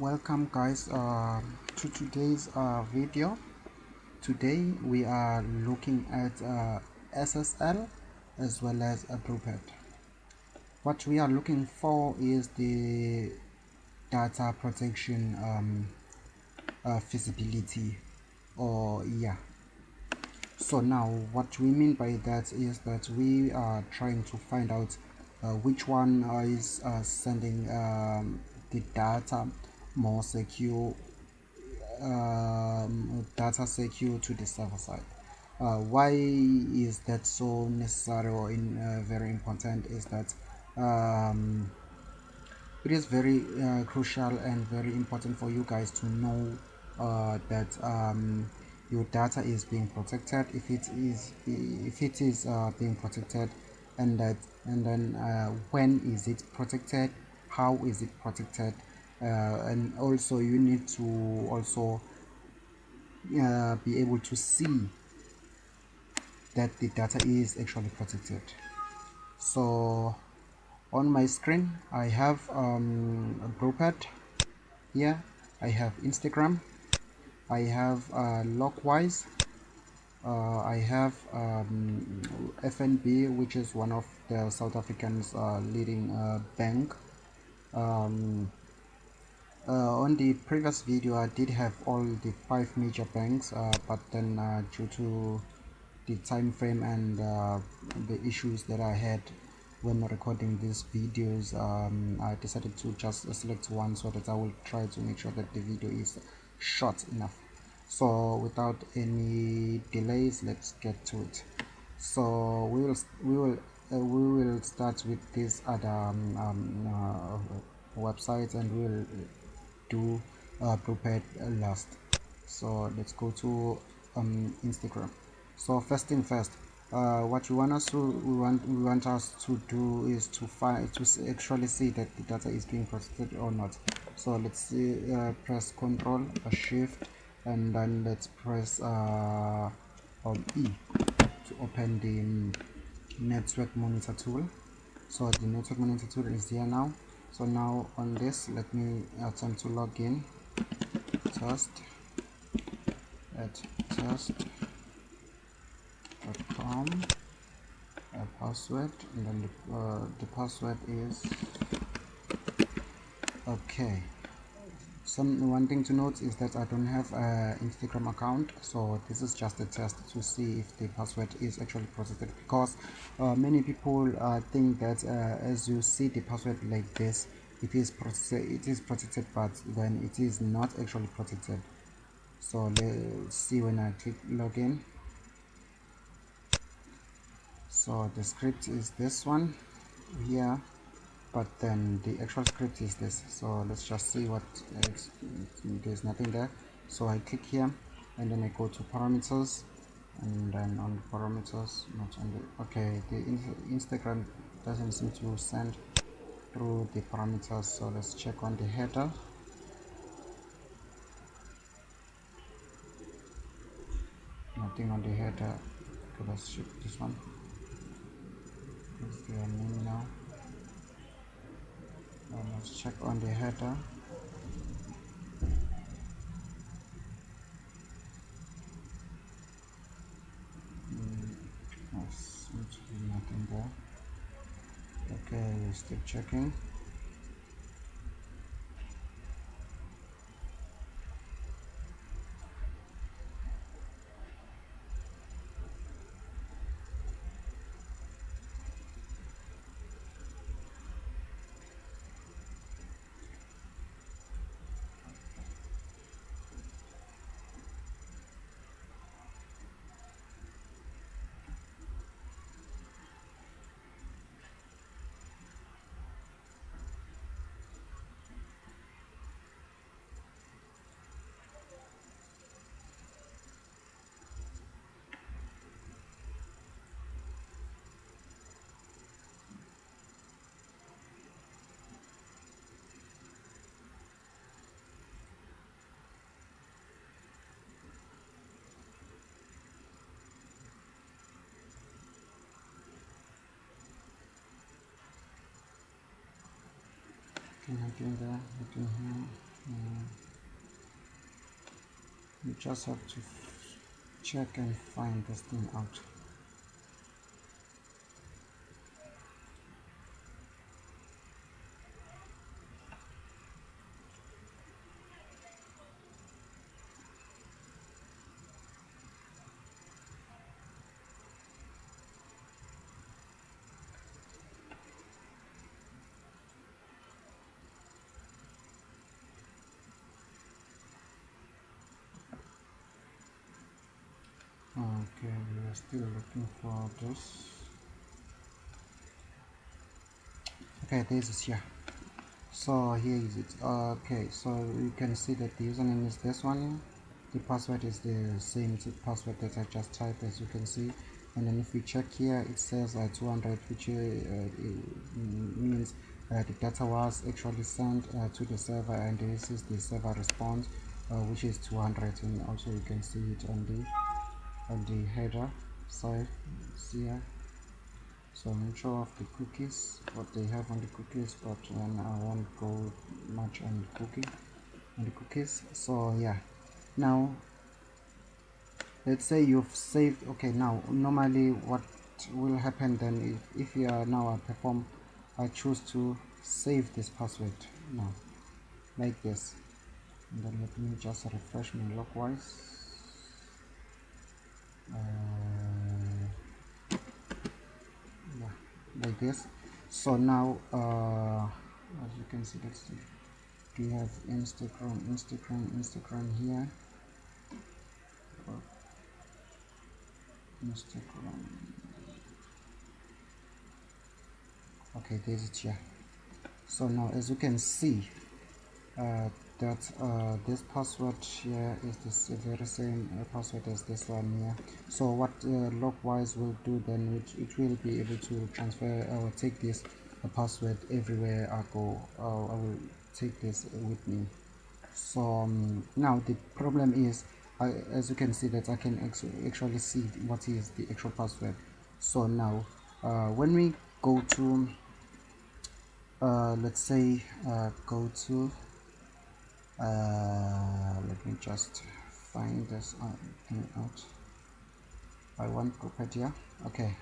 Welcome guys to today's video. Today we are looking at SSL as well as BRIWPED. What we are looking for is the data protection feasibility, or so now what we mean by that is that we are trying to find out which one is sending the data more secure, data secure to the server side. Why is that so necessary or very important is that it is very crucial and very important for you guys to know that your data is being protected, if it is being protected, and then when is it protected, how is it protected, and also you need to also be able to see that the data is actually protected. So on my screen I have BRIWPED. Here I have Instagram, I have Lockwise, I have FNB, which is one of the South African's leading bank. On the previous video I did have all the 5 major banks, but then due to the time frame and the issues that I had when recording these videos, I decided to just select one so that I will try to make sure that the video is short enough. So without any delays, let's get to it. So we will start with this other website, and we'll do BRIWPED last. So let's go to Instagram. So first thing first, what we want us to do is to actually see that the data is being protected or not. So let's see, press Ctrl or Shift, and then let's press E to open the network monitor tool. So the network monitor tool is here now. So now on this, let me attempt to log in. Test@test.com, password, and then the password is okay. One thing to note is that I don't have an Instagram account, so this is just a test to see if the password is actually protected, because many people think that as you see the password like this, it is protected, but then it is not actually protected. So let's see when I click login. So the script is this one here, but then the actual script is this. So let's just see what there's nothing there. So I click here, and then I go to parameters, and then on the parameters, not on the okay, the Instagram doesn't seem to send through the parameters. So let's check on the header. Nothing on the header. Okay, let's check this one. What's their name now? Let's check on the header. Seems to be nothing there. Okay, still checking. Nothing there, nothing here. You just have to check and find this thing out. Okay, we are still looking for this. Okay, this is here. So here is it. Okay, so you can see that the username is this one. The password is the same password that I just typed, as you can see. And then if we check here, it says 200, which means the data was actually sent to the server, and this is the server response, which is 200. And also you can see it on the header side. See here. So I'm not sure of the cookies, what they have on the cookies, but then I won't go much on the cookies. So yeah, now let's say you've saved. Okay, now normally what will happen then if you are now perform, I choose to save this password now like this, and then let me just refresh my logwise. Yeah, like this. So now as you can see, let's see, we have Instagram here. Instagram. Okay, there's it here. So now as you can see that this password here is this very same password as this one here. So what logwise will do then, it will be able to transfer or take this password everywhere I go. I will take this with me. So now the problem is, as you can see, that I can actually see what is the actual password. So now when we go to let's say go to let me just find this thing out. I want BRIWPED here. Okay,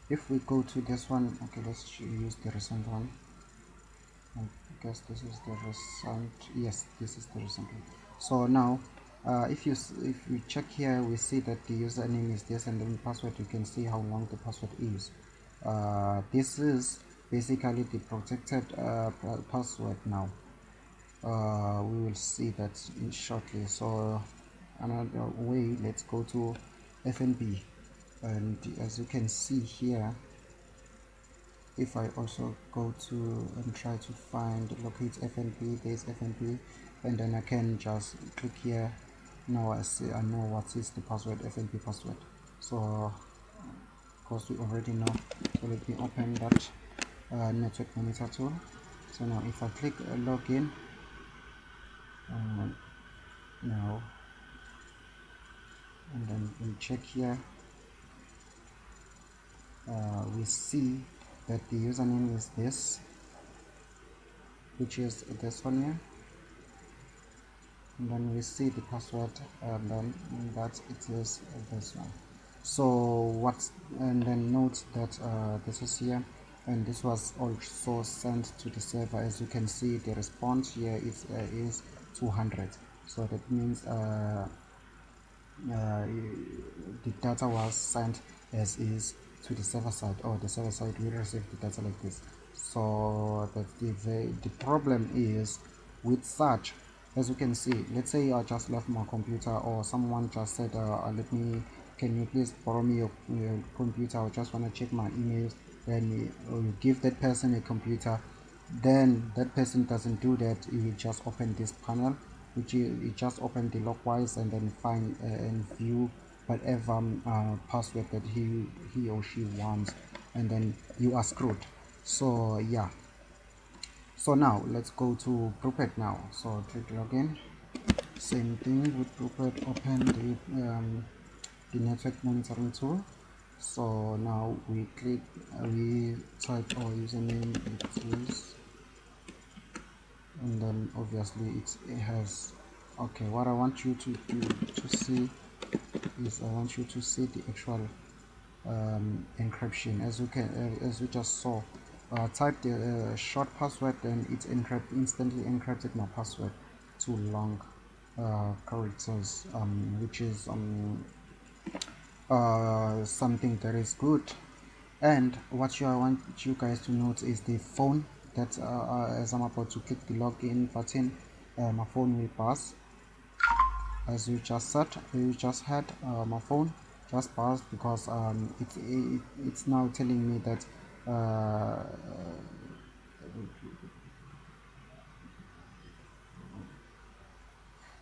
if we go to this one, okay, let's use the recent one. I guess this is the recent. Yes, this is the recent one. So now if you check here, we see that the username is this, and then password, you can see how long the password is. This is basically the protected password. Now we will see that in shortly. So another way, let's go to FNB, and as you can see here, if I also go to and try to find locate FNB, there's FNB, and then I can just click here. Now I know what is the password, FNB password. So of course we already know. So let me open that network monitor tool. So now if I click login, now and then we check here, we see that the username is this, which is this one here, and then we see the password, and then that it is this one. So what's, and then note that this is here, and this was also sent to the server. As you can see, the response here is 200. So that means the data was sent as is to the server side, or the server side will receive the data like this. So that the problem is with such, as you can see, let's say I just left my computer, or someone just said let me, can you please borrow me your computer, I just want to check my emails. Then you give that person a computer, then that person doesn't do that. You just open this panel, which you just open the logwise, and then find and view whatever password that he or she wants, and then you are screwed. So yeah, so now let's go to BRIWPED now. So click login, same thing with BRIWPED, open the network monitoring tool. So now we click, we type our username, it is and then obviously it has, okay, what I want you to see is I want you to see the actual encryption. As you can as you just saw, type the short password and it instantly encrypted my password to long characters, which is something that is good. And what I want you guys to note is the phone that as I'm about to click the login button, my phone will pass. As you just said, you just had my phone just passed because it's now telling me that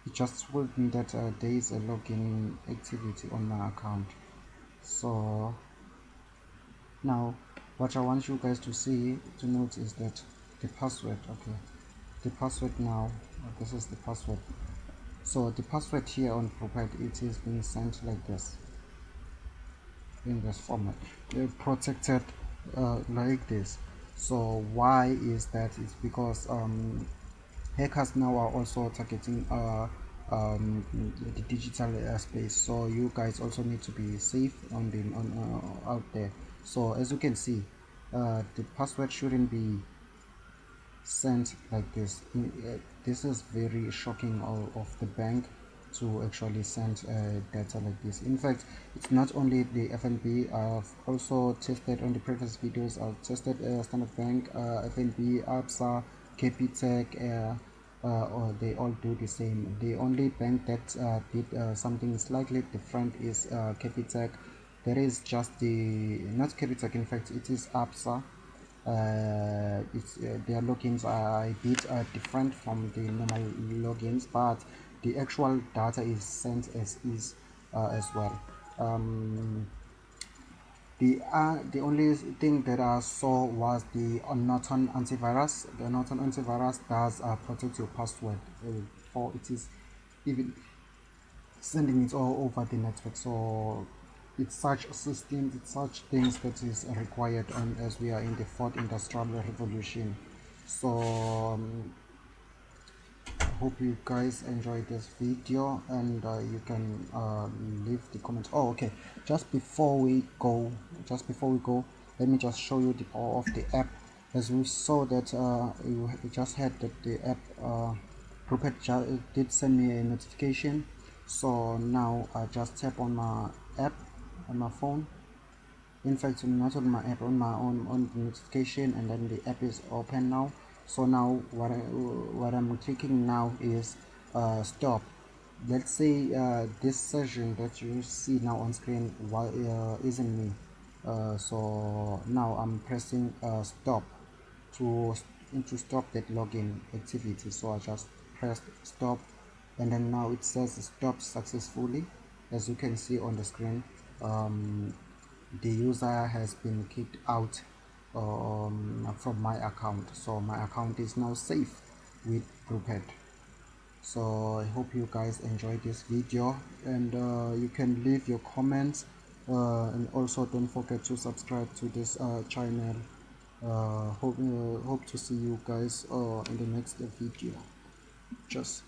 it just told me that there is a login activity on my account. So now what I want you guys to see, to note, is that the password, okay, the password now, this is the password. So the password here on BRIWPED, it is being sent like this, in this format. They're protected like this. So why is that? It's because hackers now are also targeting the digital space, so you guys also need to be safe on the out there. So as you can see, the password shouldn't be sent like this. This is very shocking of the bank to actually send data like this. In fact, it's not only the FNB. I've also tested on the previous videos. I've tested Standard Bank, FNB, ABSA, Capitec, or they all do the same. The only bank that did something slightly different is Capitec. There is just the, not Capitec, in fact it is ABSA. Their logins are a bit different from the normal logins, but the actual data is sent as is as well. The only thing that I saw was the Norton antivirus. The Norton antivirus does protect your password, for it is even sending it all over the network. So it's such systems, it's such things that is required, as we are in the fourth industrial revolution. So I hope you guys enjoyed this video, and you can leave the comments. Oh, okay, just before we go, let me just show you the power of the app. As we saw that you just had that the app BRIWPED did send me a notification. So now I just tap on my app on my phone. In fact, not on my app, on my own, on the notification, and then the app is open now. So now what I'm clicking now is stop. Let's say this session that you see now on screen isn't me. So now I'm pressing stop to stop that login activity. So I just pressed stop, and then now it says stop successfully. As you can see on the screen, the user has been kicked out from my account. So my account is now safe with BRIWPED. So I hope you guys enjoyed this video, and you can leave your comments, and also don't forget to subscribe to this channel. Hope to see you guys in the next video. Just